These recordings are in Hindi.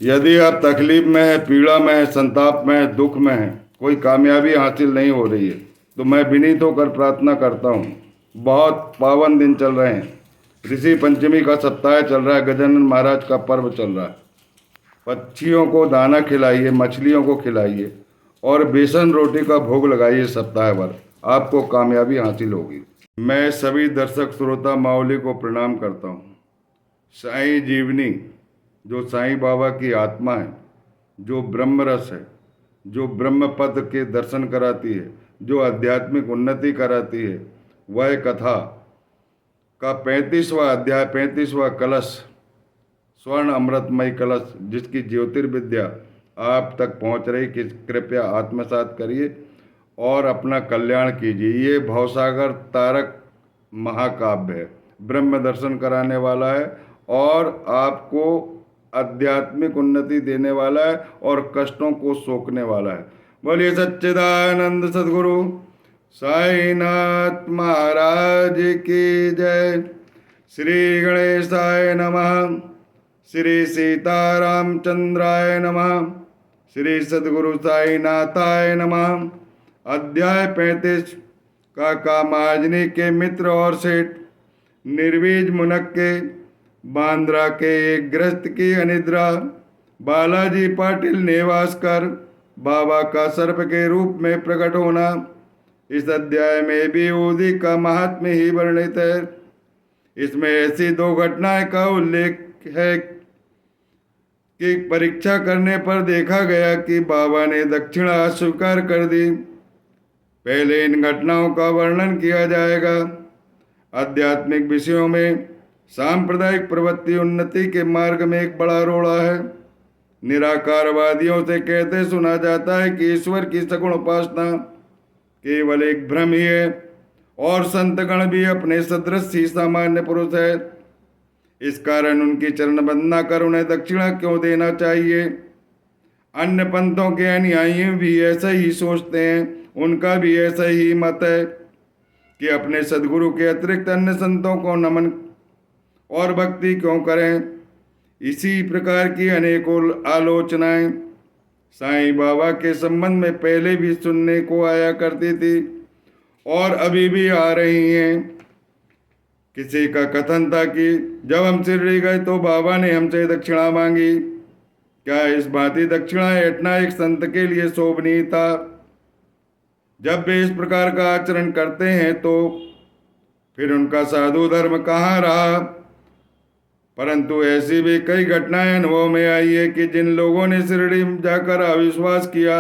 यदि आप तकलीफ में हैं, पीड़ा में हैं, संताप में हैं, दुख में हैं, कोई कामयाबी हासिल नहीं हो रही है, तो मैं विनीत होकर प्रार्थना करता हूँ। बहुत पावन दिन चल रहे हैं। ऋषि पंचमी का सप्ताह चल रहा है, गजानन महाराज का पर्व चल रहा है। पक्षियों को दाना खिलाइए, मछलियों को खिलाइए और बेसन रोटी का भोग लगाइए सप्ताह भर, आपको कामयाबी हासिल होगी। मैं सभी दर्शक श्रोता मावली को प्रणाम करता हूँ। साईं जीवनी, जो साईं बाबा की आत्मा है, जो ब्रह्म रस है, जो ब्रह्म पद के दर्शन कराती है, जो आध्यात्मिक उन्नति कराती है, वह कथा का 35वां अध्याय, 35वां कलश, स्वर्ण अमृतमय कलश, जिसकी ज्योतिर्विद्या आप तक पहुंच रही, कि कृपया आत्मसात करिए और अपना कल्याण कीजिए। ये भवसागर तारक महाकाव्य है, ब्रह्म दर्शन कराने वाला है और आपको आध्यात्मिक उन्नति देने वाला है और कष्टों को सोखने वाला है। बोलिए सच्चिदानंद सद्गुरु साईनाथ महाराज की जय। श्री गणेशाय नमः। श्री सीतारामचंद्राय नमः। श्री सद्गुरु साईनाथाय नमः। अध्याय 35। काका महाजनी के मित्र और सेठ निर्वीज मुनक के बांद्रा के एक गृहस्थ की अनिद्रा। बालाजी पाटिल नेवासकर बाबा का सर्प के रूप में प्रकट होना। इस अध्याय में भी विभूति का महात्म्य ही वर्णित है। इसमें ऐसी दो घटनाएं का उल्लेख है कि परीक्षा करने पर देखा गया कि बाबा ने दक्षिणा अस्वीकार कर दी। पहले इन घटनाओं का वर्णन किया जाएगा। आध्यात्मिक विषयों में सांप्रदायिक प्रवृत्ति उन्नति के मार्ग में एक बड़ा रोड़ा है। निराकारवादियों से कहते सुना जाता है कि ईश्वर की सगुण उपासना केवल एक भ्रम ही है और संतगण भी अपने सदृश ही सामान्य पुरुष है। इस कारण उनकी चरण वंदना कर उन्हें दक्षिणा क्यों देना चाहिए। अन्य पंथों के अनुयायी भी ऐसा ही सोचते हैं। उनका भी ऐसा ही मत है कि अपने सदगुरु के अतिरिक्त अन्य संतों को नमन और भक्ति क्यों करें। इसी प्रकार की अनेकों आलोचनाएं साईं बाबा के संबंध में पहले भी सुनने को आया करती थी और अभी भी आ रही हैं। किसी का कथन था कि जब हम शिरडी गए तो बाबा ने हमसे दक्षिणा मांगी। क्या इस भांति दक्षिणा ऐठना एक संत के लिए शोभनीय था। जब वे इस प्रकार का आचरण करते हैं तो फिर उनका साधु धर्म कहाँ रहा। परंतु ऐसी भी कई घटनाएं अनुभव में आई है कि जिन लोगों ने शिरडी जाकर अविश्वास किया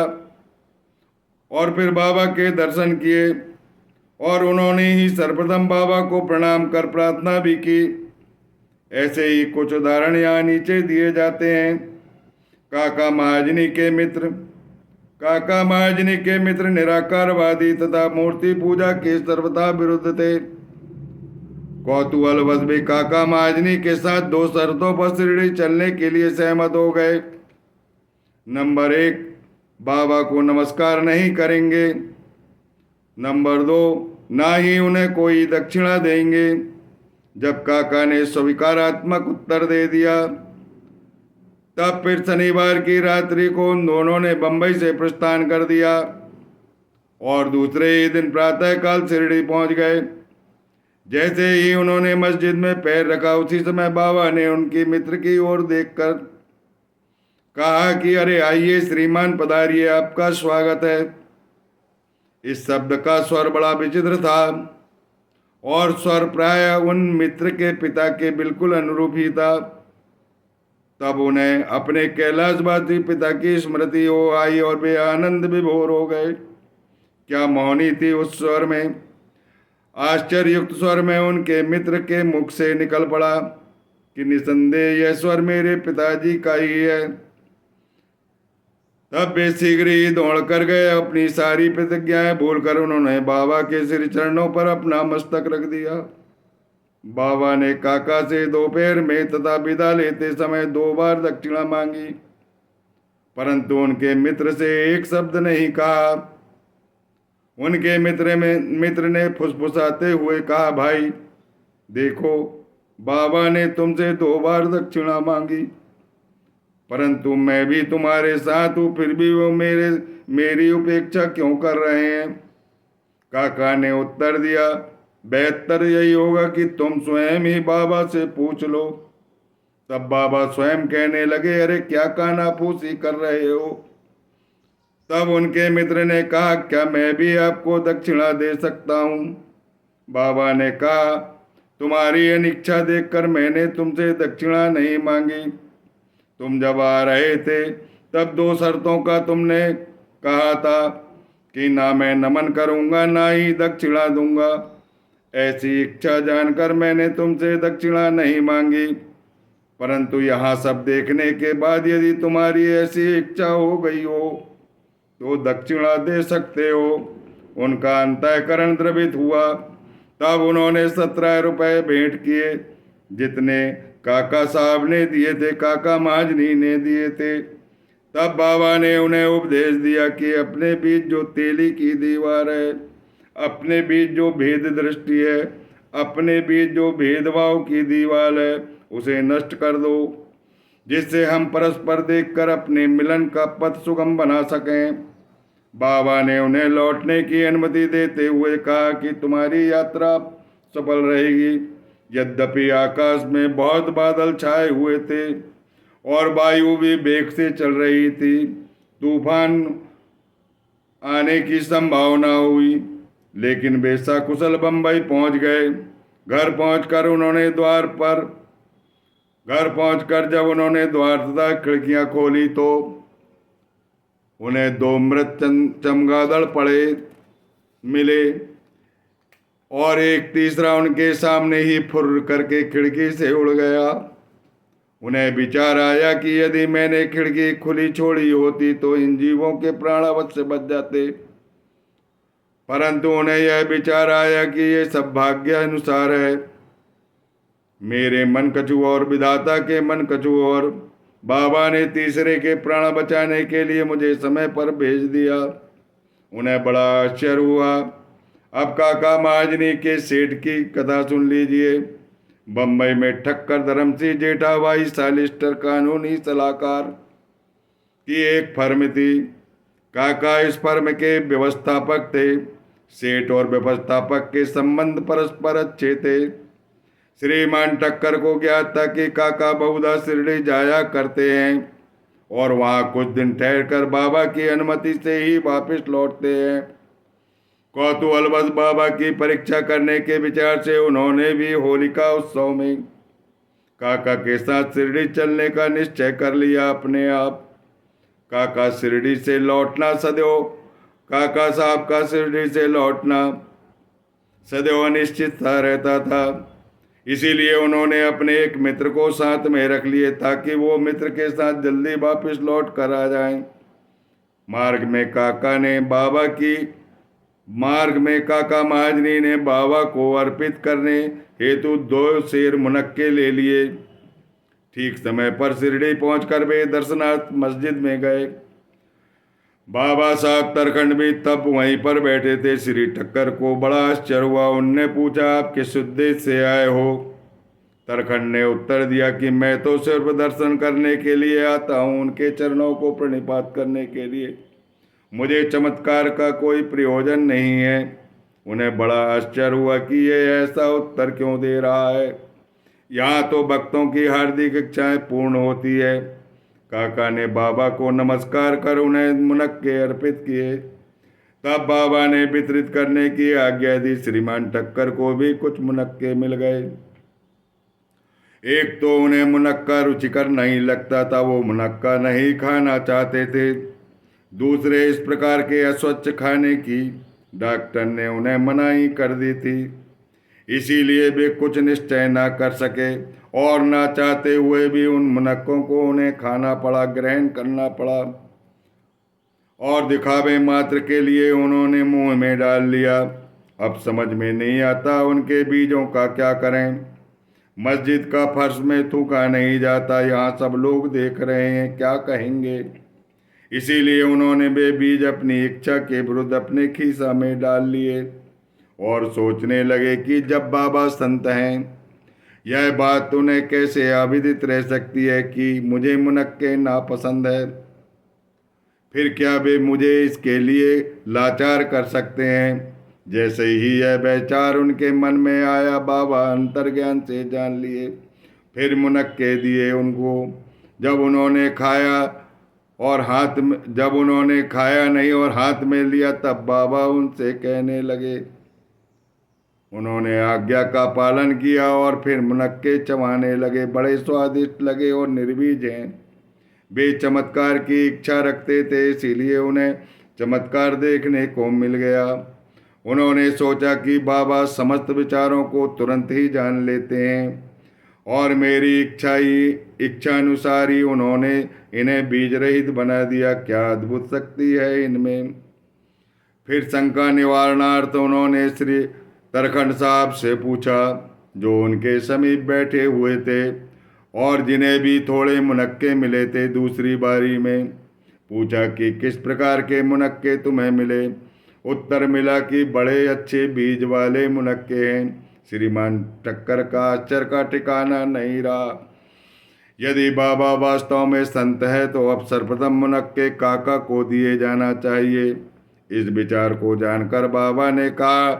और फिर बाबा के दर्शन किए और उन्होंने ही सर्वप्रथम बाबा को प्रणाम कर प्रार्थना भी की। ऐसे ही कुछ उदाहरण यहाँ नीचे दिए जाते हैं। काका महाजनी के मित्र निराकारवादी तथा मूर्ति पूजा के सर्वथा विरुद्ध थे। कौतूहलवश भी काका महाजनी के साथ दो शर्तों पर शिरडी चलने के लिए सहमत हो गए। नंबर 1, बाबा को नमस्कार नहीं करेंगे। नंबर 2, ना ही उन्हें कोई दक्षिणा देंगे। जब काका ने स्वीकारात्मक उत्तर दे दिया तब फिर शनिवार की रात्रि को उन दोनों ने बंबई से प्रस्थान कर दिया और दूसरे ही दिन प्रातःकाल शिरडी पहुंच गए। जैसे ही उन्होंने मस्जिद में पैर रखा उसी समय बाबा ने उनकी मित्र की ओर देखकर कहा कि अरे आइए श्रीमान पधारिए, आपका स्वागत है। इस शब्द का स्वर बड़ा विचित्र था और स्वर प्राय उन मित्र के पिता के बिल्कुल अनुरूप ही था। तब उन्हें अपने कैलाशवासी पिता की स्मृति हो आई और वे आनंद विभोर हो गए। क्या मौनी थी उस स्वर में। आश्चर्ययुक्त स्वर में उनके मित्र के मुख से निकल पड़ा कि निसंदेह यह स्वर मेरे पिताजी का ही है। तब वे शीघ्र ही दौड़ कर गए। अपनी सारी प्रतिज्ञाएं भूलकर उन्होंने बाबा के श्री चरणों पर अपना मस्तक रख दिया। बाबा ने काका से दोपहर में तथा विदा लेते समय 2 बार दक्षिणा मांगी, परंतु उनके मित्र से एक शब्द नहीं कहा। उनके मित्र ने फुसफुसाते हुए कहा, भाई देखो, बाबा ने तुमसे 2 बार दक्षिणा मांगी परंतु मैं भी तुम्हारे साथ हूँ, फिर भी वो मेरी उपेक्षा क्यों कर रहे हैं? काका ने उत्तर दिया, बेहतर यही होगा कि तुम स्वयं ही बाबा से पूछ लो। तब बाबा स्वयं कहने लगे, अरे क्या कानाफूसी कर रहे हो? तब उनके मित्र ने कहा, क्या मैं भी आपको दक्षिणा दे सकता हूँ? बाबा ने कहा, तुम्हारी अनिच्छा देखकर मैंने तुमसे दक्षिणा नहीं मांगी। तुम जब आ रहे थे तब दो शर्तों का तुमने कहा था कि ना मैं नमन करूंगा ना ही दक्षिणा दूंगा। ऐसी इच्छा जानकर मैंने तुमसे दक्षिणा नहीं मांगी, परंतु यहाँ सब देखने के बाद यदि तुम्हारी ऐसी इच्छा हो गई हो तो दक्षिणा दे सकते हो। उनका अंतःकरण द्रवित हुआ। तब उन्होंने 17 रुपए भेंट किए, जितने काका साहब ने दिए थे, काका महाजनी ने दिए थे। तब बाबा ने उन्हें उपदेश दिया कि अपने बीच जो तेली की दीवार है, अपने बीच जो भेद दृष्टि है, अपने बीच जो भेदभाव की दीवार है, उसे नष्ट कर दो, जिससे हम परस्पर देखकर अपने मिलन का पथ सुगम बना सकें। बाबा ने उन्हें लौटने की अनुमति देते हुए कहा कि तुम्हारी यात्रा सफल रहेगी। यद्यपि आकाश में बहुत बादल छाए हुए थे और वायु भी वेग से चल रही थी, तूफान आने की संभावना हुई, लेकिन वे सकुशल बंबई पहुंच गए। घर पहुंचकर जब उन्होंने द्वार तथा खिड़कियां खोली तो उन्हें दो मृत चमगादड़ पड़े मिले और एक तीसरा उनके सामने ही फुर्र करके खिड़की से उड़ गया। उन्हें विचार आया कि यदि मैंने खिड़की खुली छोड़ी होती तो इन जीवों के प्राण अवश्य बच जाते, परंतु उन्हें यह विचार आया कि ये सब भाग्य अनुसार है। मेरे मन कछु और, विधाता के मन कछु और। बाबा ने तीसरे के प्राण बचाने के लिए मुझे समय पर भेज दिया। उन्हें बड़ा आश्चर्य हुआ। अब काका महाजनी के सेठ की कथा सुन लीजिए। बम्बई में ठक्कर धर्मसिंह जेठाबाई सालिस्टर कानूनी सलाहकार की एक फर्म थी। काका इस फर्म के व्यवस्थापक थे। सेठ और व्यवस्थापक के संबंध परस्पर अच्छे थे। श्रीमान ठक्कर को ज्ञात था कि काका बहुधा शिरडी जाया करते हैं और वहां कुछ दिन ठहरकर बाबा की अनुमति से ही वापस लौटते हैं। कौतूहलवश बाबा की परीक्षा करने के विचार से उन्होंने भी होलिका उत्सव में काका के साथ शिरडी चलने का निश्चय कर लिया। अपने आप काका साहब का शिरडी से लौटना सदैव अनिश्चित सा रहता था। इसीलिए उन्होंने अपने एक मित्र को साथ में रख लिए ताकि वो मित्र के साथ जल्दी वापस लौट कर आ जाएं। मार्ग में काका महाजनी ने बाबा को अर्पित करने हेतु 2 शेर मुनक्के ले लिए। ठीक समय पर शिरडी पहुंचकर वे दर्शनार्थ मस्जिद में गए। बाबा साहब तरखंड भी तब वहीं पर बैठे थे। श्री ठक्कर को बड़ा आश्चर्य हुआ। उनने पूछा, आप किस उद्देश्य से आए हो? तरखंड ने उत्तर दिया कि मैं तो सिर्फ दर्शन करने के लिए आता हूँ, उनके चरणों को प्रणिपात करने के लिए। मुझे चमत्कार का कोई प्रयोजन नहीं है। उन्हें बड़ा आश्चर्य हुआ कि ये ऐसा उत्तर क्यों दे रहा है। यहाँ तो भक्तों की हार्दिक इच्छाएं पूर्ण होती है। काका ने बाबा को नमस्कार कर उन्हें मुनक्के अर्पित किए। तब बाबा ने वितरित करने की आज्ञा दी। श्रीमान ठक्कर को भी कुछ मुनक्के मिल गए। एक तो उन्हें मुनक्का रुचिकर नहीं लगता था, वो मुनक्का नहीं खाना चाहते थे। दूसरे, इस प्रकार के अस्वच्छ खाने की डॉक्टर ने उन्हें मनाही कर दी थी। इसीलिए वे कुछ निश्चय ना कर सके और ना चाहते हुए भी उन मुनक्कों को उन्हें खाना पड़ा, ग्रहण करना पड़ा और दिखावे मात्र के लिए उन्होंने मुंह में डाल लिया। अब समझ में नहीं आता उनके बीजों का क्या करें। मस्जिद का फर्श में थूका नहीं जाता, यहाँ सब लोग देख रहे हैं, क्या कहेंगे। इसीलिए उन्होंने वे बीज अपनी इच्छा के विरुद्ध अपने खीसा में डाल लिए और सोचने लगे कि जब बाबा संत हैं, यह बात उन्हें कैसे अविदित रह सकती है कि मुझे मुनक्के नापसंद है? फिर क्या वे मुझे इसके लिए लाचार कर सकते हैं? जैसे ही यह विचार उनके मन में आया, बाबा अंतर्ज्ञान से जान लिए। फिर मुनक्के दिए उनको। जब उन्होंने खाया जब उन्होंने खाया नहीं और हाथ में लिया, तब बाबा उनसे कहने लगे। उन्होंने आज्ञा का पालन किया और फिर मुनक्के चबाने लगे। बड़े स्वादिष्ट लगे और निर्बीज हैं। वे चमत्कार की इच्छा रखते थे, इसीलिए उन्हें चमत्कार देखने को मिल गया। उन्होंने सोचा कि बाबा समस्त विचारों को तुरंत ही जान लेते हैं और मेरी इच्छानुसार ही उन्होंने इन्हें बीज रहित बना दिया। क्या अद्भुत शक्ति है इनमें! फिर शंका निवारणार्थ उन्होंने श्री तरखंड साहब से पूछा, जो उनके समीप बैठे हुए थे और जिन्हें भी थोड़े मुनक्के मिले थे। दूसरी बारी में पूछा कि किस प्रकार के मुनक्के तुम्हें मिले? उत्तर मिला कि बड़े अच्छे बीज वाले मुनक्के हैं। श्रीमान ठक्कर का आश्चर्य का ठिकाना नहीं रहा। यदि बाबा वास्तव में संत है तो अब सर्वप्रथम मुनक्के काका को दिए जाना चाहिए। इस विचार को जानकर बाबा ने कहा,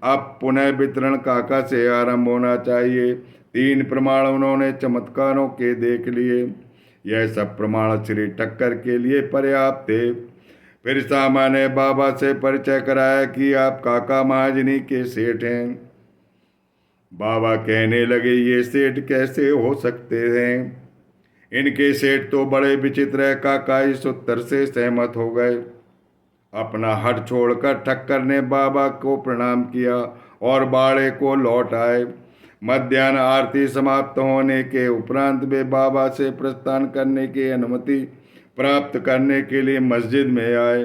अब पुनः वितरण काका से आरंभ होना चाहिए। 3 प्रमाण उन्होंने चमत्कारों के देख लिए। यह सब प्रमाण श्री ठक्कर के लिए पर्याप्त थे। फिर सामा ने बाबा से परिचय कराया कि आप काका महाजनी के सेठ हैं। बाबा कहने लगे, ये सेठ कैसे हो सकते हैं? इनके सेठ तो बड़े विचित्र है। काका इस उत्तर से सहमत हो गए। अपना हट छोड़कर ठक्कर ने बाबा को प्रणाम किया और बाड़े को लौट आए। मध्याह्न आरती समाप्त होने के उपरांत वे बाबा से प्रस्थान करने की अनुमति प्राप्त करने के लिए मस्जिद में आए।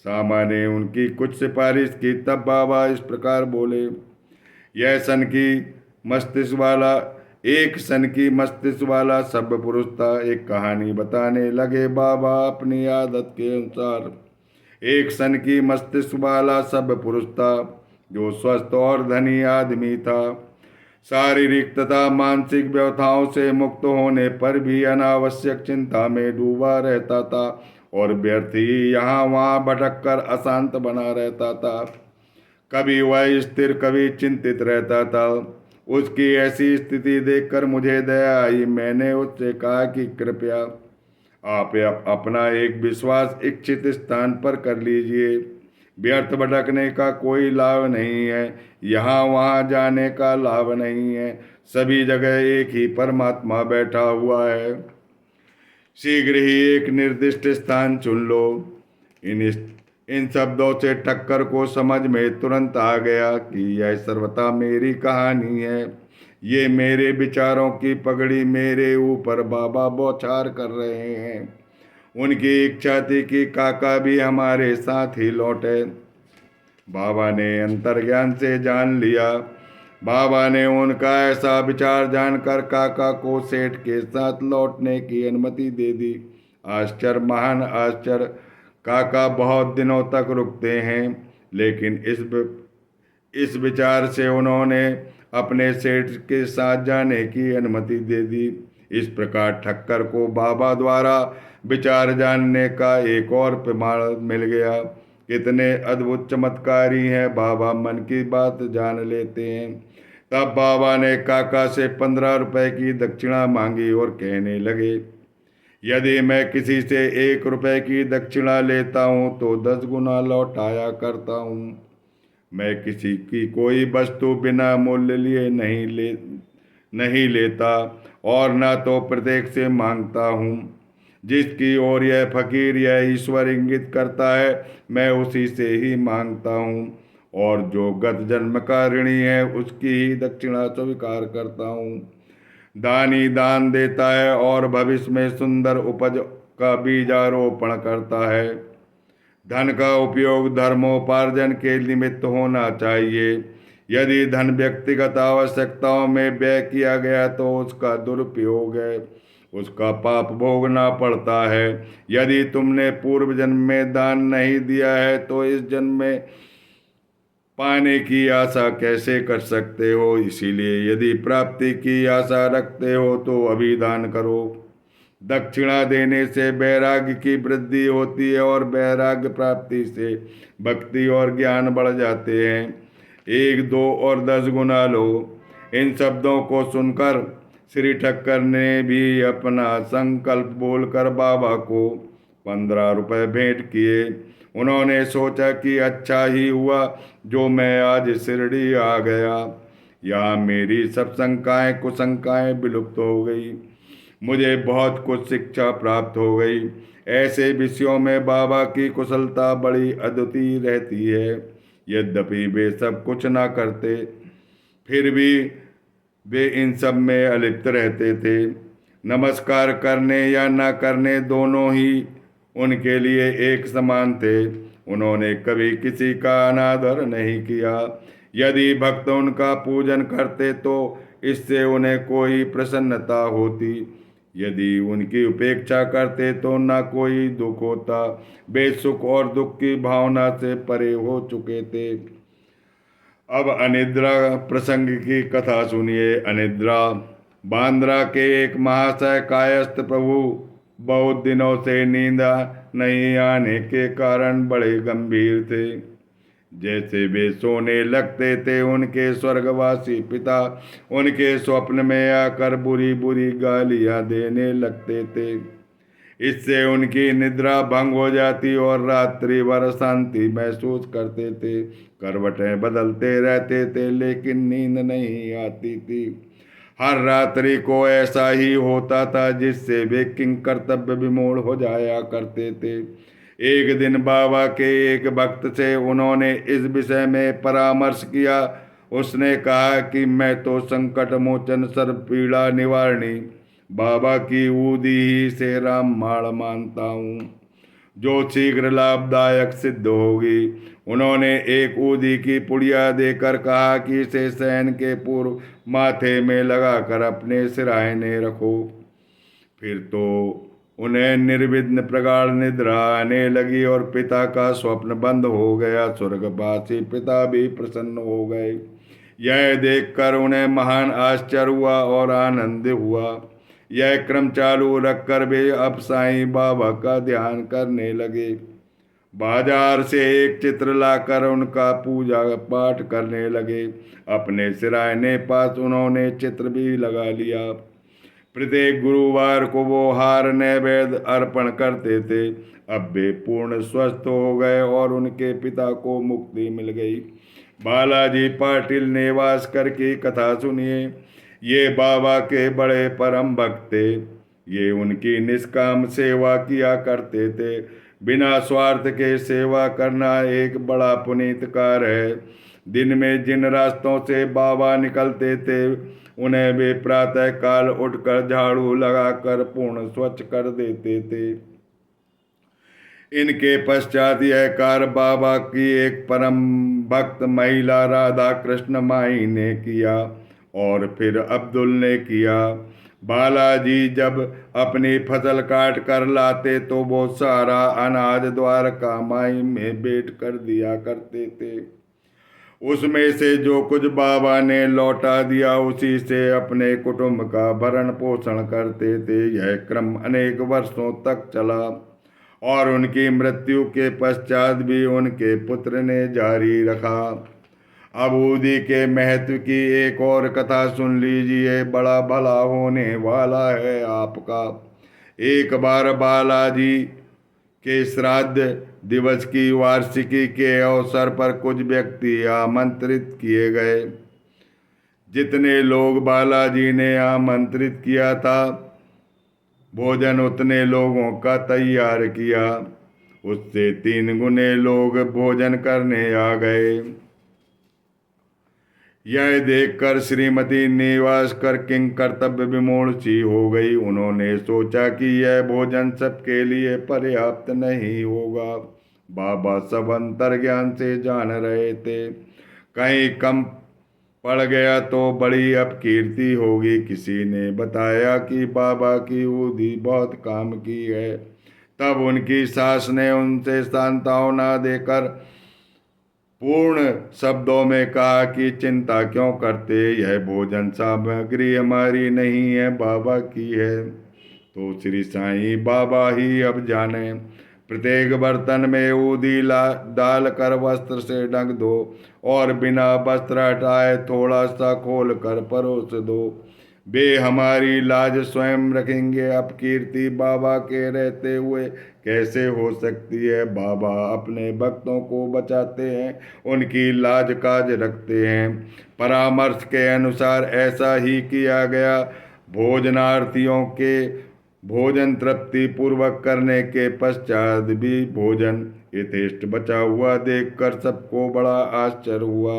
सामा ने उनकी कुछ सिफारिश की, तब बाबा इस प्रकार बोले। यह सन की मस्तिष्क वाला सभ्य पुरुष था। एक कहानी बताने लगे बाबा अपनी आदत के अनुसार। एक सन की मस्तिष्क वाला सभ्य पुरुष था जो स्वस्थ और धनी आदमी था। शारीरिक तथा मानसिक व्यथाओं से मुक्त होने पर भी अनावश्यक चिंता में डूबा रहता था और व्यर्थ ही यहाँ वहाँ भटक कर अशांत बना रहता था। कभी वह स्थिर, कभी चिंतित रहता था। उसकी ऐसी स्थिति देखकर मुझे दया आई। मैंने उससे कहा कि कृपया आप अपना एक विश्वास इच्छित स्थान पर कर लीजिए। व्यर्थ भटकने का कोई लाभ नहीं है। यहाँ वहाँ जाने का लाभ नहीं है। सभी जगह एक ही परमात्मा बैठा हुआ है। शीघ्र ही एक निर्दिष्ट स्थान चुन लो। इन शब्दों से ठक्कर को समझ में तुरंत आ गया कि यह सर्वथा मेरी कहानी है। ये मेरे विचारों की पगड़ी मेरे ऊपर बाबा बौछार कर रहे हैं। उनकी इच्छा थी कि काका भी हमारे साथ ही लौटे। बाबा ने अंतर्ज्ञान से जान लिया। बाबा ने उनका ऐसा विचार जानकर काका को सेठ के साथ लौटने की अनुमति दे दी। आश्चर्य, महान आश्चर्य! काका बहुत दिनों तक रुकते हैं, लेकिन इस विचार से उन्होंने अपने सेठ के साथ जाने की अनुमति दे दी। इस प्रकार ठक्कर को बाबा द्वारा विचार जानने का एक और प्रमाण मिल गया। कितने अद्भुत चमत्कारी हैं! बाबा मन की बात जान लेते हैं। तब बाबा ने काका से 15 रुपए की दक्षिणा मांगी और कहने लगे, यदि मैं किसी से 1 रुपए की दक्षिणा लेता हूँ तो 10 गुना लौटाया करता हूँ। मैं किसी की कोई वस्तु बिना मूल्य लिए नहीं लेता और न तो प्रत्येक से मांगता हूँ। जिसकी ओर यह फकीर यह ईश्वर इंगित करता है, मैं उसी से ही मांगता हूँ और जो गत जन्म का ऋणी है उसकी ही दक्षिणा स्वीकार करता हूँ। दानी दान देता है और भविष्य में सुंदर उपज का बीजारोपण करता है। धन का उपयोग धर्मोपार्जन के निमित्त होना चाहिए। यदि धन व्यक्तिगत आवश्यकताओं में व्यय किया गया तो उसका दुरुपयोग है, उसका पाप भोगना पड़ता है। यदि तुमने पूर्व जन्म में दान नहीं दिया है तो इस जन्म में पाने की आशा कैसे कर सकते हो? इसीलिए यदि प्राप्ति की आशा रखते हो तो अभी दान करो। दक्षिणा देने से वैराग्य की वृद्धि होती है और वैराग्य प्राप्ति से भक्ति और ज्ञान बढ़ जाते हैं। 1, 2 और 10 गुना लो। इन शब्दों को सुनकर श्री ठक्कर ने भी अपना संकल्प बोलकर बाबा को 15 रुपए भेंट किए। उन्होंने सोचा कि अच्छा ही हुआ जो मैं आज शिरडी आ गया। यहाँ मेरी सब शंकाएं कुशंकाएं विलुप्त हो गई। मुझे बहुत कुछ शिक्षा प्राप्त हो गई। ऐसे विषयों में बाबा की कुशलता बड़ी अद्वितीय रहती है। यद्यपि वे सब कुछ ना करते, फिर भी वे इन सब में अलिप्त रहते थे। नमस्कार करने या न करने दोनों ही उनके लिए एक समान थे। उन्होंने कभी किसी का अनादर नहीं किया। यदि भक्त उनका पूजन करते तो इससे उन्हें कोई प्रसन्नता होती, यदि उनकी उपेक्षा करते तो न कोई दुख होता। वे सुख और दुख की भावना से परे हो चुके थे। अब अनिद्रा प्रसंग की कथा सुनिए। अनिद्रा बांद्रा के एक महाशय कायस्थ प्रभु बहुत दिनों से नींद नहीं आने के कारण बड़े गंभीर थे। जैसे वे सोने लगते थे उनके स्वर्गवासी पिता उनके स्वप्न में आकर बुरी बुरी गालियां देने लगते थे। इससे उनकी निद्रा भंग हो जाती और रात्रि भर शांति महसूस करते थे। करवटें बदलते रहते थे लेकिन नींद नहीं आती थी। हर रात्रि को ऐसा ही होता था जिससे वे किंग कर्तव्य विमूढ़ हो जाया करते थे। एक दिन बाबा के एक भक्त से उन्होंने इस विषय में परामर्श किया। उसने कहा कि मैं तो संकट मोचन सर्व पीड़ा निवारणी बाबा की ऊदी ही से रामबाण मानता हूँ, जो शीघ्र लाभदायक सिद्ध होगी। उन्होंने एक ऊदी की पुड़िया देकर कहा कि इसे शयन के पूर्व माथे में लगाकर अपने सिरहाने रखो। फिर तो उन्हें निर्विघ्न प्रगाढ़ निद्रा आने लगी और पिता का स्वप्न बंद हो गया। स्वर्गवासी पिता भी प्रसन्न हो गए। यह देखकर उन्हें महान आश्चर्य हुआ और आनंद हुआ। यह क्रम चालू रखकर वे अब साईं बाबा का ध्यान करने लगे। बाजार से एक चित्र लाकर उनका पूजा पाठ करने लगे। अपने सिरहाने पास उन्होंने चित्र भी लगा लिया। प्रत्येक गुरुवार को वो हार नैवेद्य अर्पण करते थे। अब वे पूर्ण स्वस्थ हो गए और उनके पिता को मुक्ति मिल गई। बालाजी पाटिल नेवासकर की कथा सुनिए। ये बाबा के बड़े परम भक्त थे। ये उनकी निष्काम सेवा किया करते थे। बिना स्वार्थ के सेवा करना एक बड़ा पुनीत कार्य है। दिन में जिन रास्तों से बाबा निकलते थे उन्हें वे प्रातः काल उठकर झाड़ू लगाकर पूर्ण स्वच्छ कर देते थे। इनके पश्चात यह कार्य बाबा की एक परम भक्त महिला राधा कृष्ण माई ने किया और फिर अब्दुल ने किया। बालाजी जब अपनी फसल काट कर लाते तो वो सारा अनाज द्वारका माई में बेच कर दिया करते थे। उसमें से जो कुछ बाबा ने लौटा दिया उसी से अपने कुटुंब का भरण पोषण करते थे। यह क्रम अनेक वर्षों तक चला और उनकी मृत्यु के पश्चात भी उनके पुत्र ने जारी रखा। अब ऊदी के महत्व की एक और कथा सुन लीजिए। बड़ा भला होने वाला है आपका। एक बार बालाजी के श्राद्ध दिवस की वार्षिकी के अवसर पर कुछ व्यक्ति आमंत्रित किए गए। जितने लोग बालाजी ने आमंत्रित किया था भोजन उतने लोगों का तैयार किया। उससे 3 गुने लोग भोजन करने आ गए। यह देखकर श्रीमती नेवासकर किंग कर्तव्य विमूढ़ सी हो गई। उन्होंने सोचा कि यह भोजन सबके लिए पर्याप्त नहीं होगा। बाबा सब अंतर्ज्ञान से जान रहे थे। कहीं कम पड़ गया तो बड़ी अपकीर्ति होगी। किसी ने बताया कि बाबा की ऊदी बहुत काम की है। तब उनकी सास ने उनसे सांत्वना देकर पूर्ण शब्दों में कहा कि चिंता क्यों करते, यह भोजन सामग्री हमारी नहीं है, बाबा की है। तो श्री साईं बाबा ही अब जाने। प्रत्येक बर्तन में ऊदी डाल कर वस्त्र से ढक दो और बिना वस्त्र हटाए थोड़ा सा खोल कर परोस दो। वे हमारी लाज स्वयं रखेंगे, अब कीर्ति बाबा के रहते हुए कैसे हो सकती है। बाबा अपने भक्तों को बचाते हैं, उनकी लाज काज रखते हैं। परामर्श के अनुसार ऐसा ही किया गया। भोजनार्थियों के भोजन तृप्ति पूर्वक करने के पश्चात भी भोजन यथेष्ट बचा हुआ देखकर सबको बड़ा आश्चर्य हुआ।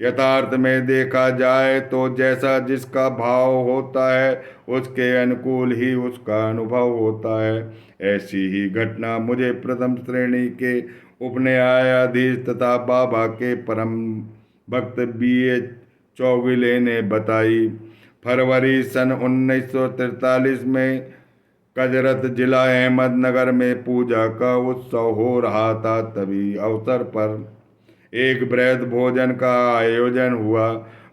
यथार्थ में देखा जाए तो जैसा जिसका भाव होता है उसके अनुकूल ही उसका अनुभव होता है। ऐसी ही घटना मुझे प्रथम श्रेणी के उपन्यायाधीश तथा बाबा के परम भक्त B.A. चौगुले ने बताई। फरवरी सन 1943 में कजरत जिला अहमदनगर में पूजा का उत्सव हो रहा था। तभी अवसर पर एक बृहद भोजन का आयोजन हुआ।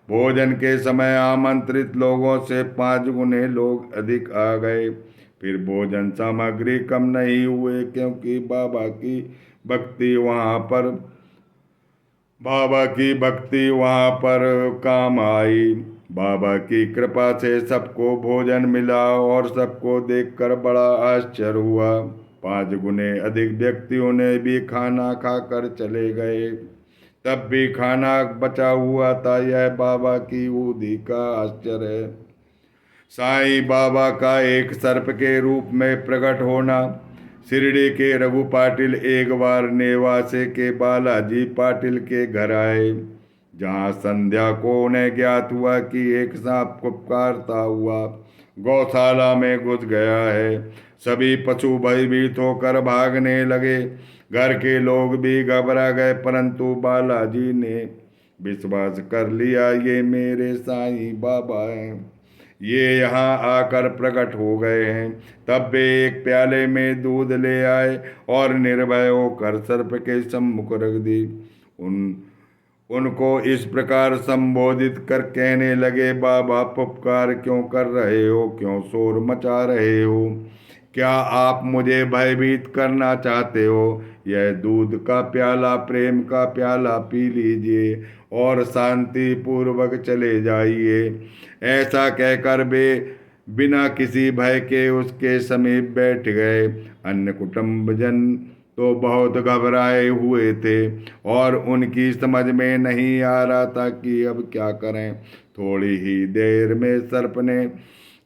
भोजन के समय आमंत्रित लोगों से 5 गुने लोग अधिक आ गए। फिर भोजन सामग्री कम नहीं हुए, क्योंकि बाबा की भक्ति वहाँ पर काम आई। बाबा की कृपा से सबको भोजन मिला और सबको देखकर बड़ा आश्चर्य हुआ। 5 गुने अधिक व्यक्तियों ने भी खाना खाकर चले गए, तब भी खाना बचा हुआ था। यह बाबा की ऊदी का आश्चर्य है। साईं बाबा का एक सर्प के रूप में प्रकट होना। शिरडी के रघु पाटिल एक बार नेवासे के बालाजी पाटिल के घर आए, जहाँ संध्या को उन्हें ज्ञात हुआ कि एक सांप पुकारता हुआ गौशाला में घुस गया है। सभी पशु भयभीत होकर भागने लगे। घर के लोग भी घबरा गए, परंतु बालाजी ने विश्वास कर लिया, ये मेरे साईं बाबा हैं, ये यहाँ आकर प्रकट हो गए हैं। तब वे एक प्याले में दूध ले आए और निर्भय होकर सर्प के सम्मुख रख दी। उनको इस प्रकार संबोधित कर कहने लगे, बाबा पुकार क्यों कर रहे हो, क्यों शोर मचा रहे हो? क्या आप मुझे भयभीत करना चाहते हो? यह दूध का प्याला, प्रेम का प्याला पी लीजिए और शांति पूर्वक चले जाइए। ऐसा कहकर वे बिना किसी भय के उसके समीप बैठ गए। अन्य कुटुंबजन तो बहुत घबराए हुए थे और उनकी समझ में नहीं आ रहा था कि अब क्या करें। थोड़ी ही देर में सर्प ने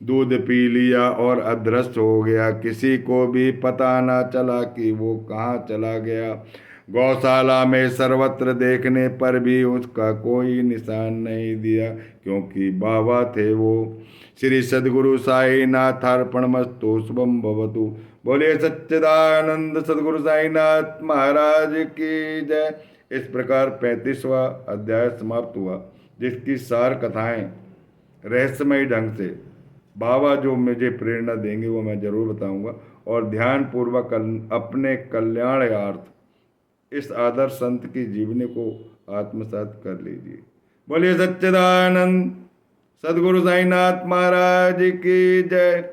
दूध पी लिया और अदृश्य हो गया। किसी को भी पता ना चला कि वो कहाँ चला गया। गौशाला में सर्वत्र देखने पर भी उसका कोई निशान नहीं दिया, क्योंकि बाबा थे वो। श्री सद्गुरु साईनाथ अर्पणमस्तु। शुभम भवतु। बोलिए सच्चिदानंद सद्गुरु साईनाथ महाराज की जय। इस प्रकार 35वां अध्याय समाप्त हुआ, जिसकी सार कथाएं रहस्यमय ढंग से बाबा जो मुझे प्रेरणा देंगे वो मैं जरूर बताऊंगा। और ध्यान पूर्वक अपने कल्याणार्थ इस आदर्श संत की जीवनी को आत्मसात कर लीजिए। बोलिए सच्चिदानंद सद्गुरु साईनाथ महाराज की जय।